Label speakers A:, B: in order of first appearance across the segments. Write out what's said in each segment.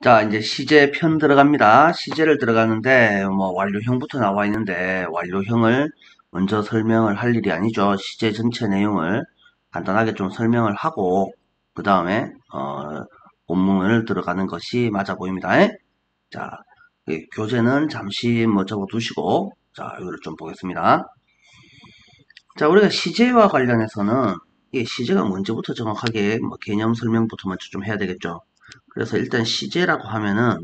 A: 자, 이제 시제 편 들어갑니다. 시제를 들어가는데, 뭐, 완료형부터 나와 있는데, 완료형을 먼저 설명을 할 일이 아니죠. 시제 전체 내용을 간단하게 좀 설명을 하고, 그 다음에, 본문을 들어가는 것이 맞아 보입니다. 자, 교재는 잠시 뭐 적어 두시고, 자, 이거를 좀 보겠습니다. 자, 우리가 시제와 관련해서는, 이 시제가 뭔지부터 정확하게 뭐 개념 설명부터 먼저 좀 해야 되겠죠. 그래서 일단 시제라고 하면은,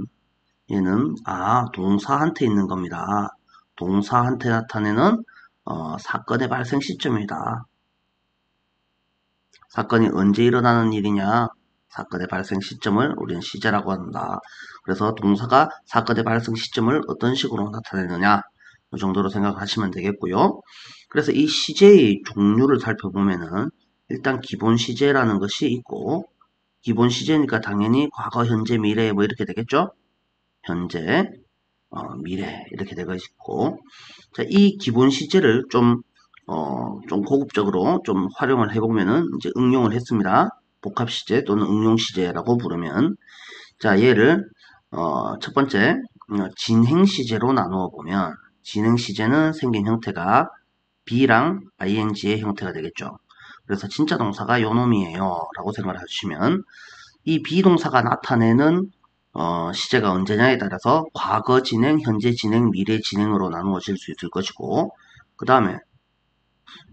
A: 얘는 동사한테 있는 겁니다. 동사한테 나타내는 사건의 발생 시점이다. 사건이 언제 일어나는 일이냐? 사건의 발생 시점을 우리는 시제라고 한다. 그래서 동사가 사건의 발생 시점을 어떤 식으로 나타내느냐? 이 정도로 생각하시면 되겠고요. 그래서 이 시제의 종류를 살펴보면은 일단 기본 시제라는 것이 있고, 기본 시제니까 당연히 과거, 현재, 미래 뭐 이렇게 되겠죠? 현재, 미래 이렇게 되어 있고, 자, 이 기본 시제를 좀 고급적으로 좀 활용을 해보면은 이제 응용을 했습니다. 복합 시제 또는 응용 시제라고 부르면, 자, 얘를 첫 번째 진행 시제로 나누어 보면, 진행 시제는 생긴 형태가 B랑 ing의 형태가 되겠죠. 그래서 진짜 동사가 요 놈이에요 라고 생각을 해주시면, 이 비동사가 나타내는 시제가 언제냐에 따라서 과거 진행, 현재 진행, 미래 진행으로 나누어질 수 있을 것이고, 그 다음에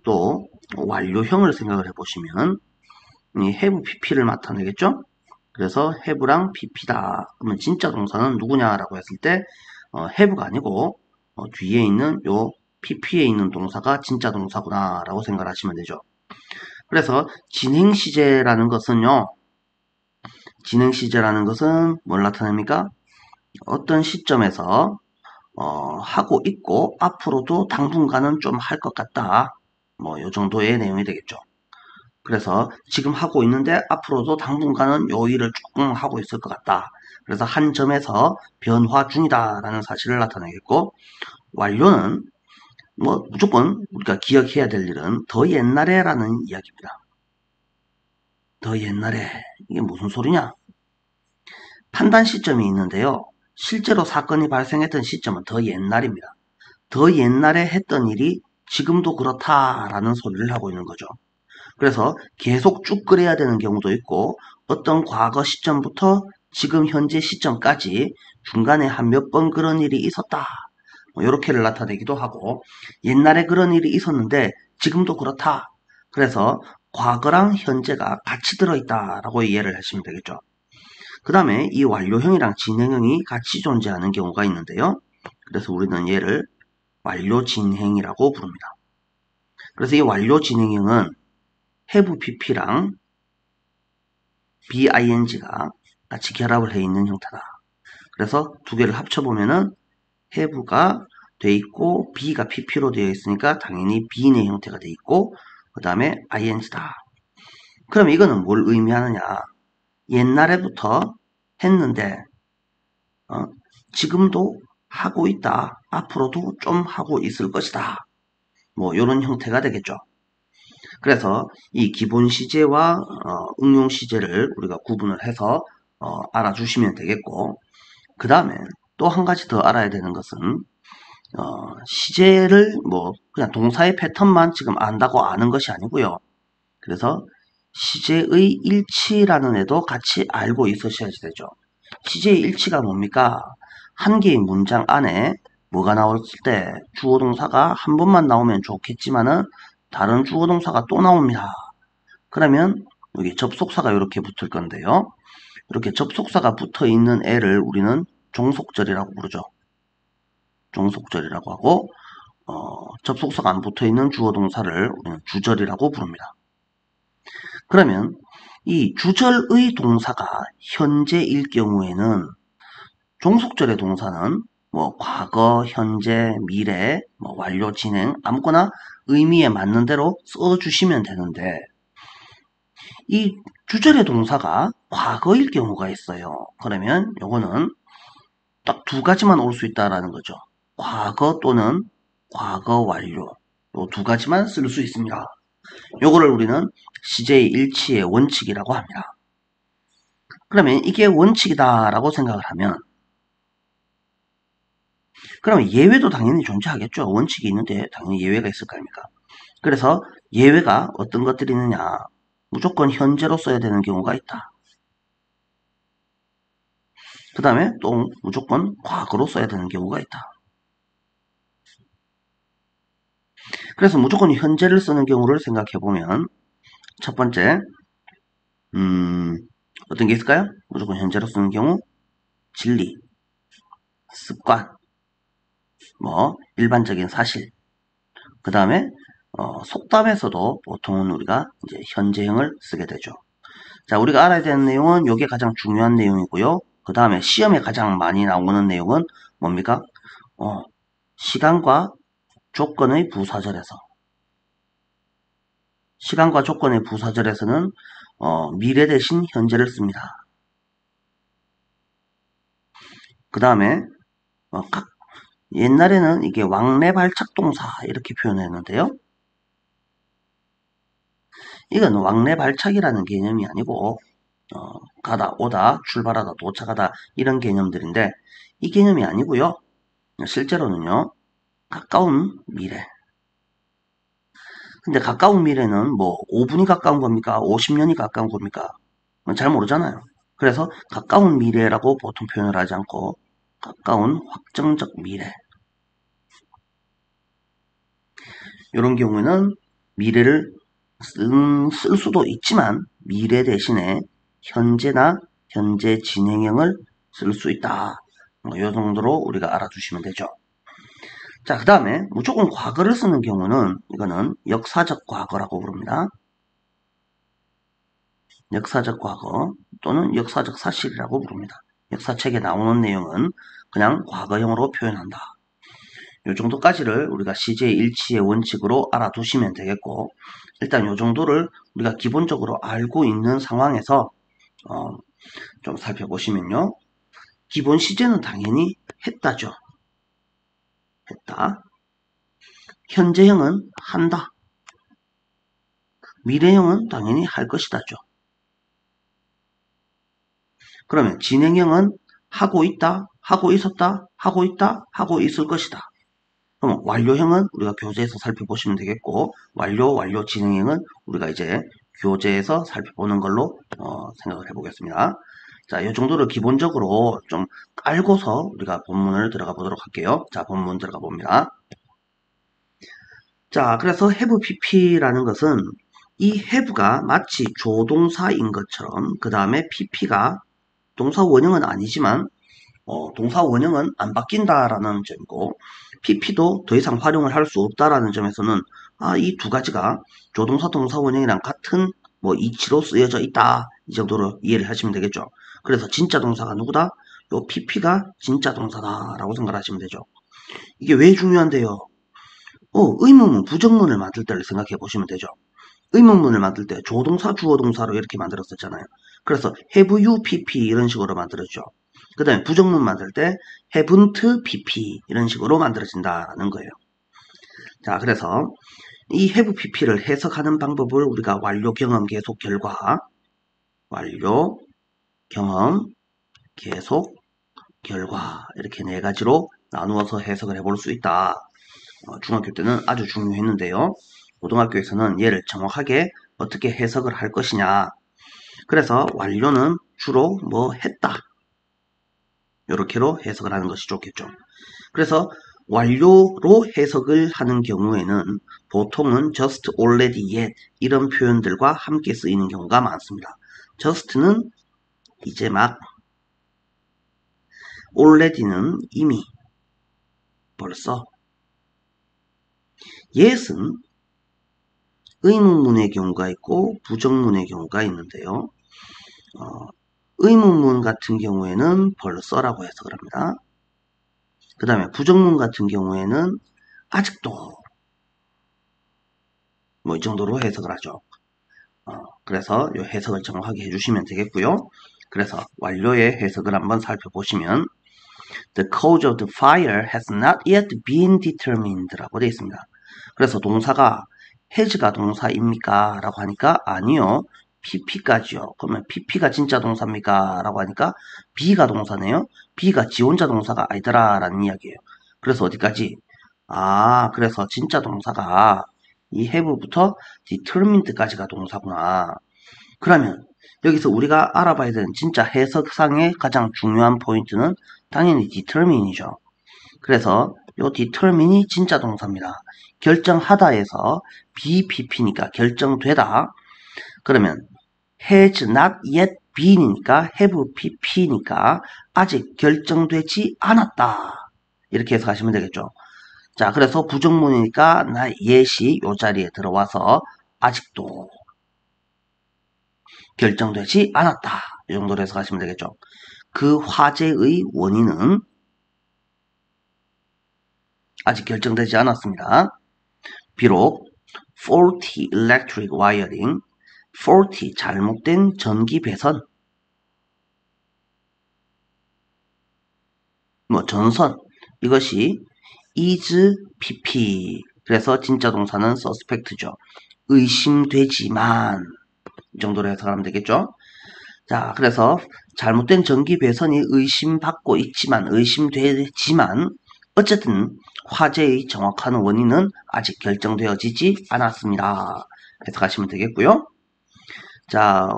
A: 또 완료형을 생각을 해보시면 이 have pp를 나타내겠죠. 그래서 have랑 pp다. 그러면 진짜 동사는 누구냐라고 했을 때 have가 아니고 뒤에 있는 요 pp에 있는 동사가 진짜 동사구나 라고 생각을 하시면 되죠. 그래서 진행 시제라는 것은요, 진행 시제라는 것은 뭘 나타냅니까? 어떤 시점에서 하고 있고 앞으로도 당분간은 좀 할 것 같다. 뭐 요 정도의 내용이 되겠죠. 그래서 지금 하고 있는데 앞으로도 당분간은 요 일을 조금 하고 있을 것 같다. 그래서 한 점에서 변화 중이다라는 사실을 나타내겠고, 완료는 뭐 무조건 우리가 기억해야 될 일은 더 옛날에라는 이야기입니다. 더 옛날에 이게 무슨 소리냐? 판단 시점이 있는데요. 실제로 사건이 발생했던 시점은 더 옛날입니다. 더 옛날에 했던 일이 지금도 그렇다라는 소리를 하고 있는 거죠. 그래서 계속 쭉 그래야 되는 경우도 있고, 어떤 과거 시점부터 지금 현재 시점까지 중간에 한 몇 번 그런 일이 있었다, 뭐 이렇게를 나타내기도 하고, 옛날에 그런 일이 있었는데 지금도 그렇다, 그래서 과거랑 현재가 같이 들어있다라고 이해를 하시면 되겠죠. 그 다음에 이 완료형이랑 진행형이 같이 존재하는 경우가 있는데요. 그래서 우리는 얘를 완료 진행이라고 부릅니다. 그래서 이 완료 진행형은 have pp랑 bing가 같이 결합을 해 있는 형태다. 그래서 두 개를 합쳐보면은 have가 돼 있고 b가 pp로 되어 있으니까 당연히 be인의 형태가 돼 있고, 그 다음에 ing다. 그럼 이거는 뭘 의미하느냐? 옛날에부터 했는데 지금도 하고 있다. 앞으로도 좀 하고 있을 것이다. 뭐 이런 형태가 되겠죠. 그래서 이 기본 시제와 응용 시제를 우리가 구분을 해서 알아주시면 되겠고, 그 다음에 또 한 가지 더 알아야 되는 것은 시제를 뭐 그냥 동사의 패턴만 지금 안다고 아는 것이 아니고요. 그래서 시제의 일치라는 애도 같이 알고 있으셔야지 되죠. 시제의 일치가 뭡니까? 한 개의 문장 안에 뭐가 나올 때 주어 동사가 한 번만 나오면 좋겠지만은 다른 주어 동사가 또 나옵니다. 그러면 여기 접속사가 이렇게 붙을 건데요. 이렇게 접속사가 붙어 있는 애를 우리는 종속절이라고 부르죠. 종속절이라고 하고, 접속사가 안 붙어 있는 주어 동사를 우리는 주절이라고 부릅니다. 그러면 이 주절의 동사가 현재일 경우에는 종속절의 동사는 뭐 과거, 현재, 미래, 뭐 완료, 진행 아무거나 의미에 맞는 대로 써주시면 되는데, 이 주절의 동사가 과거일 경우가 있어요. 그러면 요거는 딱 두 가지만 올 수 있다라는 거죠. 과거 또는 과거 완료, 요 두 가지만 쓸 수 있습니다. 요거를 우리는 시제의 일치의 원칙이라고 합니다. 그러면 이게 원칙이다라고 생각을 하면 그러면 예외도 당연히 존재하겠죠. 원칙이 있는데 당연히 예외가 있을 거 아닙니까? 그래서 예외가 어떤 것들이 있느냐. 무조건 현재로 써야 되는 경우가 있다. 그 다음에 또 무조건 과거로 써야 되는 경우가 있다. 그래서 무조건 현재를 쓰는 경우를 생각해보면 첫 번째 어떤 게 있을까요? 무조건 현재로 쓰는 경우 진리, 습관, 뭐 일반적인 사실 그 다음에 속담에서도 보통은 우리가 이제 현재형을 쓰게 되죠. 자, 우리가 알아야 되는 내용은 이게 가장 중요한 내용이고요. 그 다음에 시험에 가장 많이 나오는 내용은 뭡니까? 시간과 조건의 부사절에서 시간과 조건의 부사절에서는 미래 대신 현재를 씁니다. 그 다음에 옛날에는 이게 왕래 발착 동사 이렇게 표현했는데요. 이건 왕래 발착이라는 개념이 아니고 가다, 오다, 출발하다, 도착하다 이런 개념들인데 이 개념이 아니고요. 실제로는요. 가까운 미래. 근데 가까운 미래는 뭐 5분이 가까운 겁니까? 50년이 가까운 겁니까? 잘 모르잖아요. 그래서 가까운 미래라고 보통 표현을 하지 않고 가까운 확정적 미래. 이런 경우에는 미래를 쓸 수도 있지만 미래 대신에 현재나 현재 진행형을 쓸 수 있다. 이 정도로 우리가 알아두시면 되죠. 자, 그 다음에 무조건 과거를 쓰는 경우는 이거는 역사적 과거라고 부릅니다. 역사적 과거 또는 역사적 사실이라고 부릅니다. 역사책에 나오는 내용은 그냥 과거형으로 표현한다. 이 정도까지를 우리가 시제 일치의 원칙으로 알아두시면 되겠고 일단 이 정도를 우리가 기본적으로 알고 있는 상황에서 좀 살펴보시면요. 기본 시제는 당연히 했다죠. 했다. 현재형은 한다. 미래형은 당연히 할 것이다죠. 그러면 진행형은 하고 있다, 하고 있었다, 하고 있다, 하고 있을 것이다. 그럼 완료형은 우리가 교재에서 살펴보시면 되겠고 완료, 완료, 진행형은 우리가 이제 교재에서 살펴보는 걸로 생각을 해보겠습니다. 자, 이 정도를 기본적으로 좀 알고서 우리가 본문을 들어가 보도록 할게요. 자, 본문 들어가 봅니다. 자, 그래서 have pp라는 것은 이 have가 마치 조동사인 것처럼 그 다음에 pp가 동사 원형은 아니지만 동사 원형은 안 바뀐다라는 점이고 pp도 더 이상 활용을 할 수 없다라는 점에서는 이 두 가지가 조동사 동사 원형이랑 같은 뭐 이치로 쓰여져 있다 이 정도로 이해를 하시면 되겠죠. 그래서 진짜 동사가 누구다? 요 pp가 진짜 동사다라고 생각하시면 되죠. 이게 왜 중요한데요? 의문문, 부정문을 만들 때를 생각해 보시면 되죠. 의문문을 만들 때 조동사, 주어동사로 이렇게 만들었었잖아요. 그래서 have you pp 이런 식으로 만들어죠. 그 다음에 부정문 만들 때 haven't pp 이런 식으로 만들어진다는 거예요. 자, 그래서 이 have pp를 해석하는 방법을 우리가 완료, 경험, 계속, 결과 완료, 경험, 계속, 결과 이렇게 네 가지로 나누어서 해석을 해볼 수 있다. 중학교 때는 아주 중요했는데요. 고등학교에서는 얘를 정확하게 어떻게 해석을 할 것이냐. 그래서 완료는 주로 뭐 했다. 이렇게로 해석을 하는 것이 좋겠죠. 그래서 완료로 해석을 하는 경우에는 보통은 just, already, yet 이런 표현들과 함께 쓰이는 경우가 많습니다. just는 이제 막, already는 이미, 벌써, yet은 의문문의 경우가 있고 부정문의 경우가 있는데요. 의문문 같은 경우에는 벌써라고 해석을 합니다. 그 다음에 부정문 같은 경우에는 아직도 뭐 이 정도로 해석을 하죠. 그래서 이 해석을 정확하게 해주시면 되겠고요. 그래서 완료의 해석을 한번 살펴보시면 The cause of the fire has not yet been determined 라고 되어 있습니다. 그래서 동사가 has가 동사입니까? 라고 하니까 아니요. pp까지요. 그러면 pp가 진짜 동사입니까? 라고 하니까 be가 동사네요. be가 지 혼자 동사가 아니더라 라는 이야기예요. 그래서 어디까지? 그래서 진짜 동사가 이 have부터 determined까지가 동사구나. 그러면 여기서 우리가 알아봐야 되는 진짜 해석상의 가장 중요한 포인트는 당연히 determine이죠. 그래서 요 determine이 진짜 동사입니다. 결정하다에서 BPP니까 결정되다. 그러면 has not yet been이니까 have PP니까 아직 결정되지 않았다. 이렇게 해석하시면 되겠죠. 자, 그래서 부정문이니까 나 yet이 요 자리에 들어와서 아직도 결정되지 않았다. 이 정도로 해석하시면 되겠죠. 그 화재의 원인은 아직 결정되지 않았습니다. 비록 faulty electric wiring, faulty 잘못된 전기 배선, 전선 이것이 is pp 그래서 진짜 동사는 suspect죠. 의심되지만 이 정도로 해석하면 되겠죠. 자, 그래서 잘못된 전기 배선이 의심되지만 어쨌든 화재의 정확한 원인은 아직 결정되어지지 않았습니다. 해석하시면 되겠고요. 자,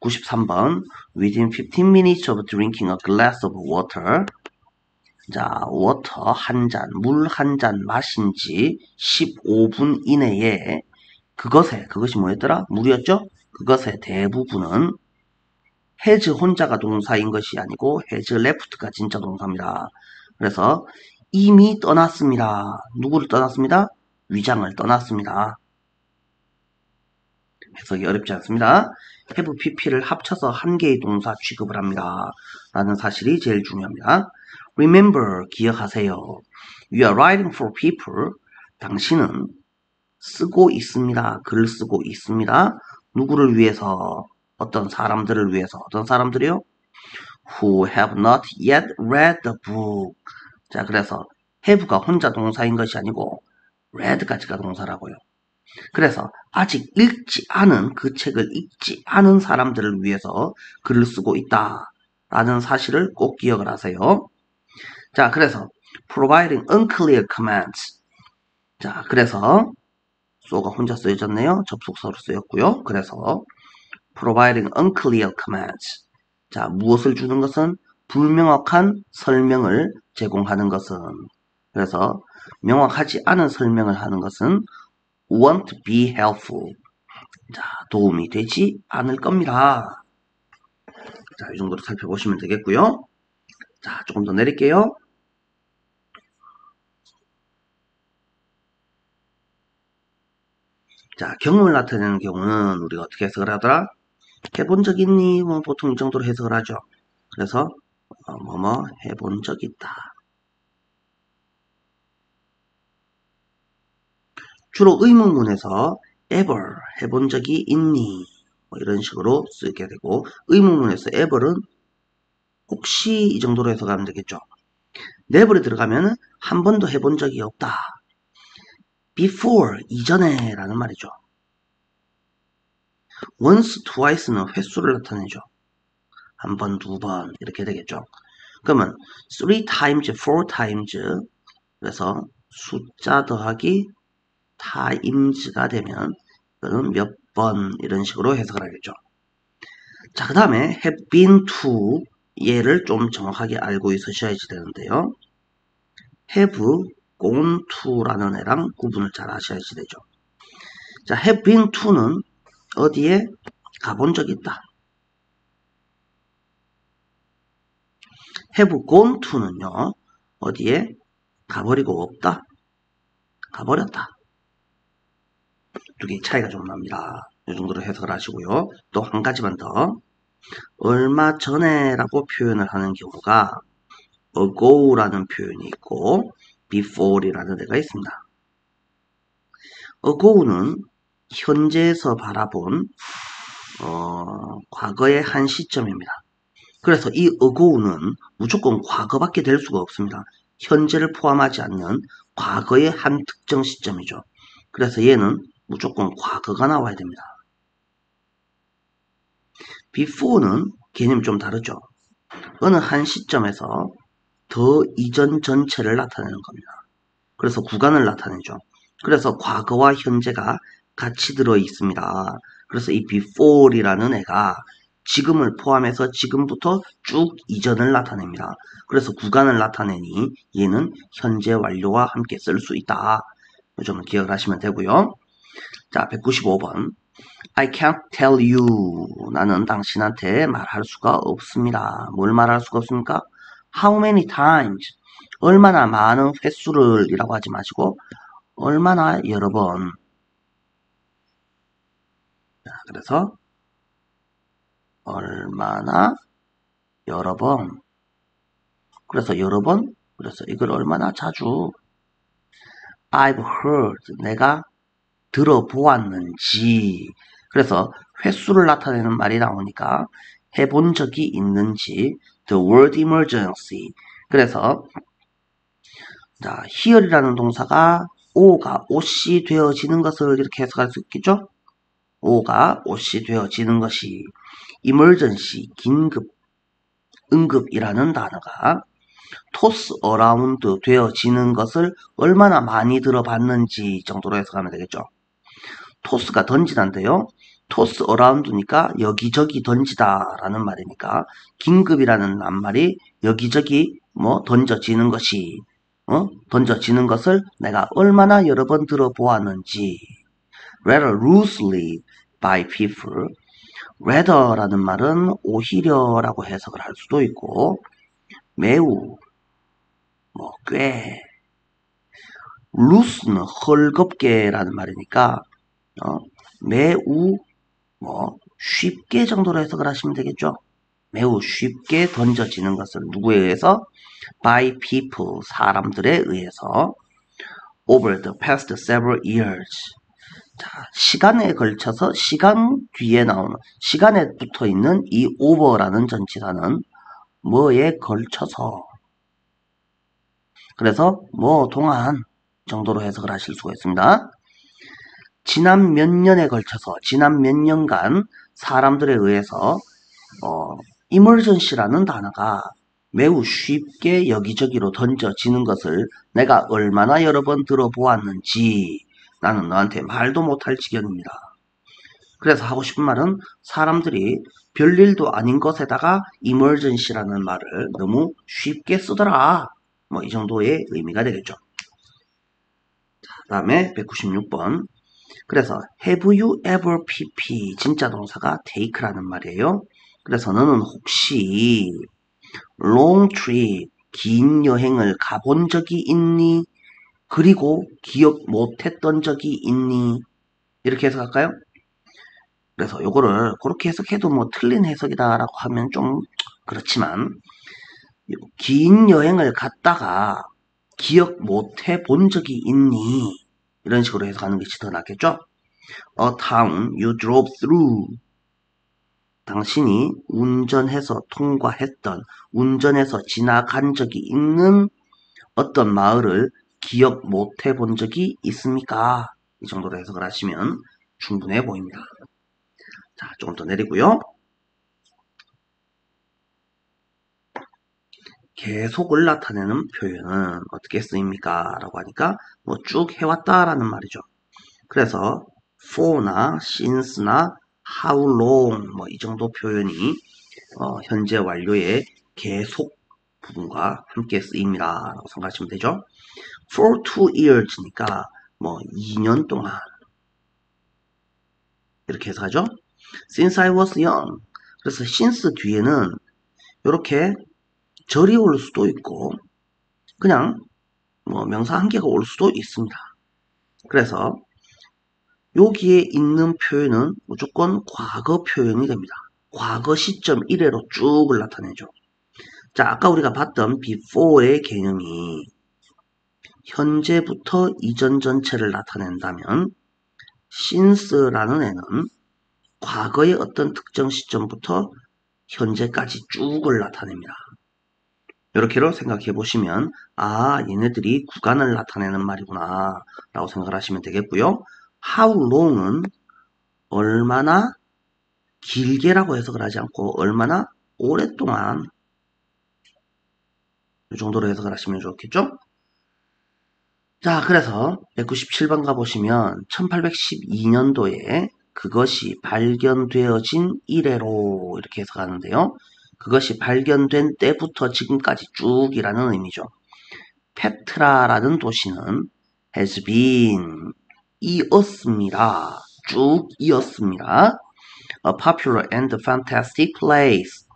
A: 93번 Within 15 minutes of drinking a glass of water 자, 워터 한 잔, 물 한 잔 마신 지 15분 이내에 그것이 뭐였더라? 물이었죠? 그것의 대부분은 has 혼자가 동사인 것이 아니고 has left가 진짜 동사입니다. 그래서 이미 떠났습니다. 누구를 떠났습니다? 위장을 떠났습니다. 해석이 어렵지 않습니다. have pp를 합쳐서 한 개의 동사 취급을 합니다. 라는 사실이 제일 중요합니다. Remember, 기억하세요. You are writing for people. 당신은 쓰고 있습니다. 글을 쓰고 있습니다. 누구를 위해서? 어떤 사람들을 위해서. 어떤 사람들이요? Who have not yet read the book. 자, 그래서 have가 혼자 동사인 것이 아니고 read까지가 동사라고요. 그래서 아직 읽지 않은 그 책을 읽지 않은 사람들을 위해서 글을 쓰고 있다. 라는 사실을 꼭 기억을 하세요. 자, 그래서 providing unclear commands. 자, 그래서 so가 혼자 쓰여졌네요. 접속사로 쓰였고요. 그래서 providing unclear commands. 자, 무엇을 주는 것은 불명확한 설명을 제공하는 것은 그래서 명확하지 않은 설명을 하는 것은 won't be helpful. 자, 도움이 되지 않을 겁니다. 자, 이 정도로 살펴보시면 되겠고요. 자, 조금 더 내릴게요. 자, 경험을 나타내는 경우는 우리가 어떻게 해석을 하더라? 해본 적 있니? 보통 이 정도로 해석을 하죠. 그래서 뭐뭐 해본 적 있다. 주로 의문문에서 ever 해본 적이 있니? 이런 식으로 쓰게 되고 의문문에서 ever은 혹시 이 정도로 해석하면 되겠죠. never에 들어가면 한 번도 해본 적이 없다. before 이전에 라는 말이죠. once, twice는 횟수를 나타내죠. 한 번, 두 번 이렇게 되겠죠. 그러면 three times, four times 그래서 숫자 더하기 times가 되면 그는 몇 번 이런 식으로 해석을 하겠죠. 자, 그 다음에 have been to 얘를 좀 정확하게 알고 있으셔야지 되는데요. have gone to라는 애랑 구분을 잘 하셔야지 되죠. 자, have been to는 어디에 가본 적 있다. have gone to는요. 어디에 가버리고 없다. 가버렸다. 두 개의 차이가 좀 납니다. 이 정도로 해석을 하시고요. 또 한 가지만 더. 얼마 전에라고 표현을 하는 경우가 ago라는 표현이 있고 before이라는 데가 있습니다. ago는 현재에서 바라본 과거의 한 시점입니다. 그래서 이 ago는 무조건 과거밖에 될 수가 없습니다. 현재를 포함하지 않는 과거의 한 특정 시점이죠. 그래서 얘는 무조건 과거가 나와야 됩니다. before는 개념이 좀 다르죠. 어느 한 시점에서 더 이전 전체를 나타내는 겁니다. 그래서 구간을 나타내죠. 그래서 과거와 현재가 같이 들어 있습니다. 그래서 이 before이라는 애가 지금을 포함해서 지금부터 쭉 이전을 나타냅니다. 그래서 구간을 나타내니 얘는 현재 완료와 함께 쓸 수 있다. 이 점을 기억을 하시면 되고요. 자, 195번. I can't tell you. 나는 당신한테 말할 수가 없습니다. 뭘 말할 수가 없습니까? How many times? 얼마나 많은 횟수를 이라고 하지 마시고 얼마나 여러 번. 자, 그래서 얼마나 여러 번. 그래서 여러 번. 그래서 이걸 얼마나 자주. I've heard. 내가 들어보았는지. 그래서 횟수를 나타내는 말이 나오니까 해본 적이 있는지. The word emergency. 그래서 자, here이라는 동사가 O가 OC 되어지는 것을 이렇게 해석할 수 있겠죠? O가 OC 되어지는 것이 emergency, 긴급, 응급이라는 단어가 toss around 되어지는 것을 얼마나 많이 들어봤는지 정도로 해석하면 되겠죠. toss가 던지다인데요. toss around니까 여기저기 던지다라는 말이니까 긴급이라는 낱말이 여기저기 뭐 던져지는 것이 던져지는 것을 내가 얼마나 여러 번 들어보았는지. rather loosely by people. rather라는 말은 오히려라고 해석을 할 수도 있고 매우 꽤 loose는 헐겁게라는 말이니까 매우 쉽게 정도로 해석을 하시면 되겠죠. 매우 쉽게 던져지는 것을 누구에 의해서? by people, 사람들에 의해서 over the past several years. 자, 시간에 걸쳐서 시간 뒤에 나오는 시간에 붙어 있는 이 over라는 전치사는 뭐에 걸쳐서 그래서 뭐 동안 정도로 해석을 하실 수가 있습니다. 지난 몇 년에 걸쳐서 지난 몇 년간 사람들에 의해서 emergency라는 단어가 매우 쉽게 여기저기로 던져지는 것을 내가 얼마나 여러 번 들어보았는지 나는 너한테 말도 못할 지경입니다. 그래서 하고 싶은 말은 사람들이 별일도 아닌 것에다가 emergency라는 말을 너무 쉽게 쓰더라. 뭐 이 정도의 의미가 되겠죠. 그 다음에 196번. 그래서 have you ever pp 진짜 동사가 take라는 말이에요. 그래서 너는 혹시 long trip 긴 여행을 가본 적이 있니? 그리고 기억 못했던 적이 있니? 이렇게 해석할까요? 그래서 요거를 그렇게 해석해도 뭐 틀린 해석이다라고 하면 좀 그렇지만 긴 여행을 갔다가 기억 못해 본 적이 있니? 이런 식으로 해석하는 것이 더 낫겠죠? A town you drove through. 당신이 운전해서 통과했던, 운전해서 지나간 적이 있는 어떤 마을을 기억 못해 본 적이 있습니까? 이 정도로 해석을 하시면 충분해 보입니다. 자, 조금 더 내리고요. 계속을 나타내는 표현은 어떻게 쓰입니까? 라고 하니까 뭐 쭉 해왔다라는 말이죠. 그래서 for나 since나 how long 뭐 이 정도 표현이 현재 완료의 계속 부분과 함께 쓰입니다. 라고 생각하시면 되죠. for 2years니까 뭐 2년 동안 이렇게 해석하죠. since I was young. 그래서 since 뒤에는 이렇게 절이 올 수도 있고 그냥 뭐 명사 한 개가 올 수도 있습니다. 그래서 여기에 있는 표현은 무조건 과거 표현이 됩니다. 과거 시점 1회로 쭉을 나타내죠. 자, 아까 우리가 봤던 before의 개념이 현재부터 이전 전체를 나타낸다면 since라는 애는 과거의 어떤 특정 시점부터 현재까지 쭉을 나타냅니다. 이렇게로 생각해 보시면 아 얘네들이 구간을 나타내는 말이구나 라고 생각을 하시면 되겠고요. How long은 얼마나 길게라고 해석을 하지 않고 얼마나 오랫동안 이 정도로 해석을 하시면 좋겠죠? 자, 그래서 197번 가보시면 1812년도에 그것이 발견되어진 이래로 이렇게 해석하는데요. 그것이 발견된 때부터 지금까지 쭉이라는 의미죠. 페트라라는 도시는 has been 이었습니다. 쭉 이었습니다. A popular and fantastic place.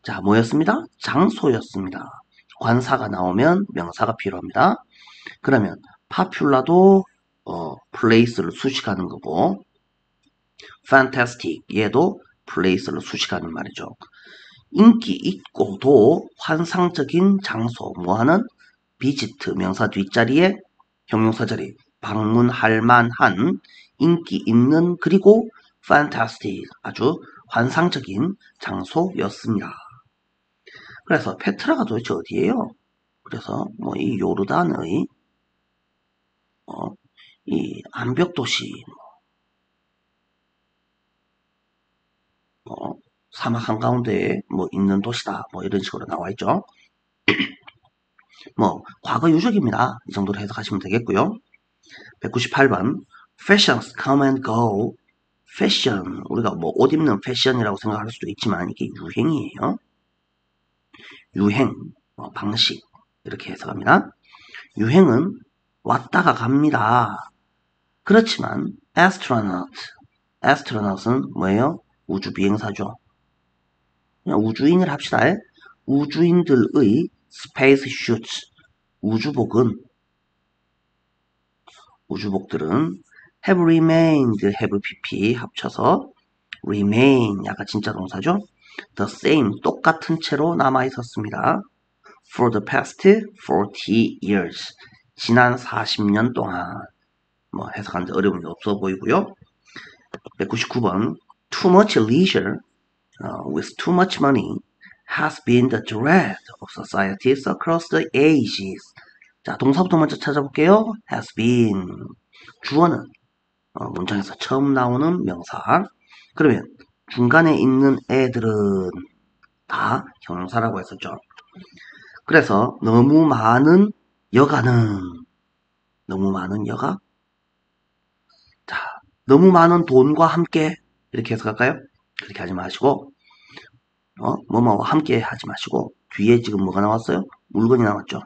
A: 자, 뭐였습니다? 장소였습니다. 관사가 나오면 명사가 필요합니다. 그러면 popular도 place를 수식하는 거고 fantastic 얘도 place를 수식하는 말이죠. 인기 있고도 환상적인 장소 뭐하는 visit 명사 뒷자리에 형용사 자리 방문할 만한 인기 있는 그리고 fantastic 아주 환상적인 장소였습니다. 그래서 페트라가 도대체 어디예요? 그래서 뭐 이 요르단의 이 암벽도시 사막 한가운데에 뭐 있는 도시다 뭐 이런 식으로 나와 있죠. 뭐 과거 유적입니다. 이 정도로 해석하시면 되겠고요. 198번 Fashions come and go. 패션 우리가 뭐 옷 입는 패션이라고 생각할 수도 있지만 이게 유행이에요. 유행 방식 이렇게 해석합니다. 유행은 왔다가 갑니다. 그렇지만 astronaut은 뭐예요? 우주 비행사죠. 그냥 우주인을 합시다. 우주인들의 space suits 우주복들은 have remained have pp 합쳐서 remain 약간 진짜 동사죠. the same 똑같은 채로 남아 있었습니다. for the past 40 years 지난 40년 동안 뭐 해석하는데 어려움이 없어 보이고요. 199번 too much leisure with too much money has been the dread of societies across the ages. 자, 동사부터 먼저 찾아볼게요. has been. 주어는 문장에서 처음 나오는 명사. 그러면 중간에 있는 애들은 다 형용사라고 했었죠. 그래서 너무 많은 여가. 자, 너무 많은 돈과 함께 이렇게 해석할까요? 그렇게 하지 마시고 뭐뭐와 함께 하지 마시고 뒤에 지금 뭐가 나왔어요? 물건이 나왔죠.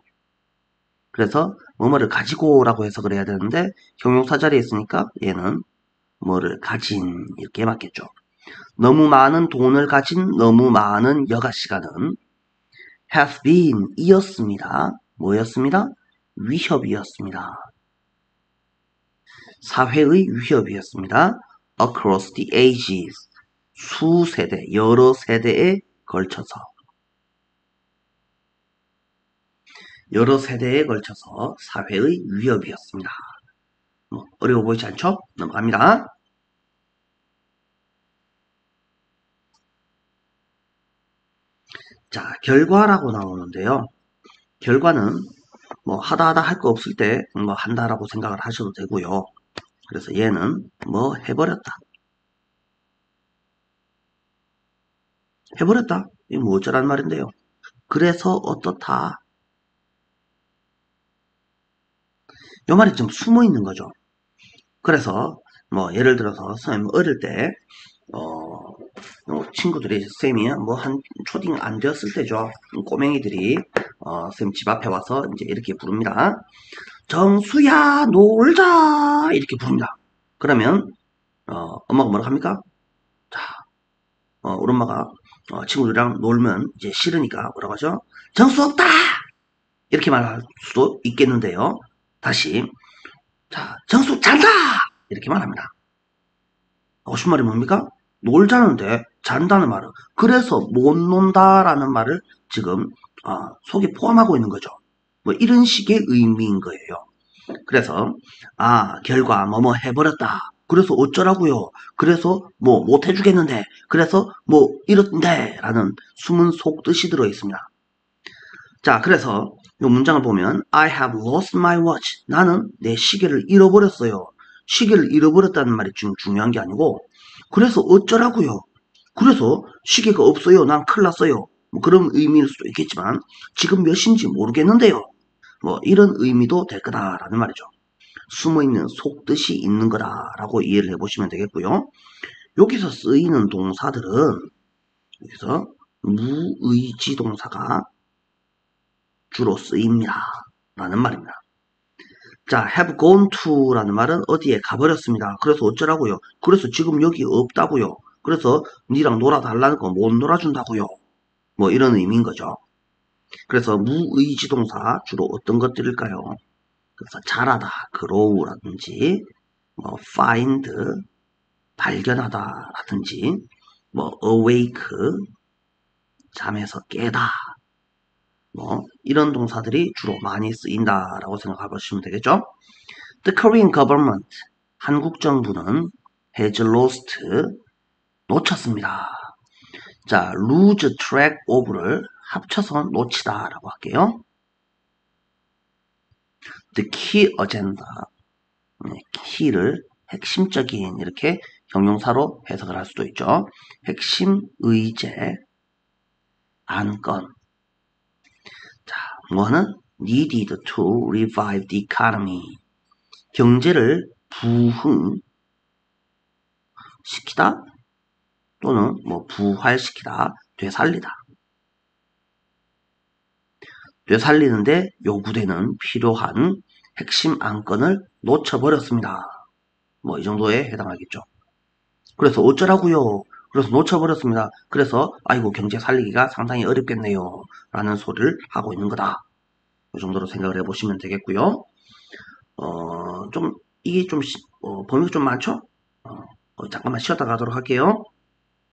A: 그래서 뭐뭐를 가지고라고 해석을 해야 되는데 형용사 자리에 있으니까 얘는 뭐를 가진 이렇게 맞겠죠. 너무 많은 돈을 가진 너무 많은 여가 시간은 has been 이었습니다. 뭐였습니다? 위협이었습니다. 사회의 위협이었습니다. across the ages 수세대, 여러 세대에 걸쳐서 사회의 위협이었습니다. 뭐 어려워 보이지 않죠? 넘어갑니다. 자, 결과라고 나오는데요. 결과는 뭐 하다 할 거 없을 때 뭐 한다라고 생각을 하셔도 되고요. 그래서 얘는 뭐 해버렸다. 이게 뭐 어쩌라는 말인데요. 그래서 어떻다. 요 말이 좀 숨어 있는 거죠. 그래서 뭐 예를 들어서 선생님 어릴 때 친구들이 쌤이 뭐 한 초딩 안 되었을 때죠. 꼬맹이들이 쌤 집 앞에 와서 이제 이렇게 부릅니다. 정수야 놀자 이렇게 부릅니다. 그러면 엄마가 뭐라고 합니까? 자, 우리 엄마가 친구들이랑 놀면 이제 싫으니까 뭐라고 하죠? 정수 없다 이렇게 말할 수도 있겠는데요. 다시 자 정수 잔다 이렇게 말합니다. 무슨 말이 뭡니까? 놀자는데 잔다는 말은 그래서 못 논다라는 말을 지금 속에 포함하고 있는 거죠. 뭐 이런 식의 의미인 거예요. 그래서 결과 뭐뭐 해버렸다. 그래서 어쩌라고요. 그래서 뭐 못 해주겠는데 그래서 뭐 이런데 라는 숨은 속뜻이 들어있습니다. 자, 그래서 이 문장을 보면 I have lost my watch. 나는 내 시계를 잃어버렸어요. 시계를 잃어버렸다는 말이 지금 중요한 게 아니고 그래서 어쩌라고요. 그래서 시계가 없어요. 난 큰일 났어요. 뭐 그런 의미일 수도 있겠지만 지금 몇 시인지 모르겠는데요. 뭐 이런 의미도 될 거다라는 말이죠. 숨어있는 속뜻이 있는 거다라고 이해를 해보시면 되겠고요. 여기서 쓰이는 동사들은 여기서 무의지 동사가 주로 쓰입니다. 라는 말입니다. 자, have gone to 라는 말은 어디에 가버렸습니다. 그래서 어쩌라고요? 그래서 지금 여기 없다고요. 그래서 니랑 놀아달라는 거 못 놀아준다고요. 뭐 이런 의미인 거죠. 그래서 무의지 동사 주로 어떤 것들일까요? 그래서 잘하다, grow라든지 뭐 find, 발견하다라든지 뭐 awake, 잠에서 깨다 뭐 이런 동사들이 주로 많이 쓰인다라고 생각해 보시면 되겠죠. The Korean government, 한국 정부는 has lost, 놓쳤습니다. 자, lose track of를 합쳐서 놓치다라고 할게요. The key agenda, key를 핵심적인 이렇게 형용사로 해석을 할 수도 있죠. 핵심 의제, 안건. 자, 뭐는 needed to revive the economy. 경제를 부흥시키다 또는 뭐 부활시키다, 되살리다. 되살리는데 요구되는 필요한 핵심 안건을 놓쳐버렸습니다. 뭐 이 정도에 해당하겠죠. 그래서 어쩌라고요? 그래서 놓쳐버렸습니다. 그래서 아이고 경제 살리기가 상당히 어렵겠네요. 라는 소리를 하고 있는 거다. 이 정도로 생각을 해보시면 되겠고요. 좀 이게 좀 범위가 좀 많죠? 잠깐만 쉬었다 가도록 할게요.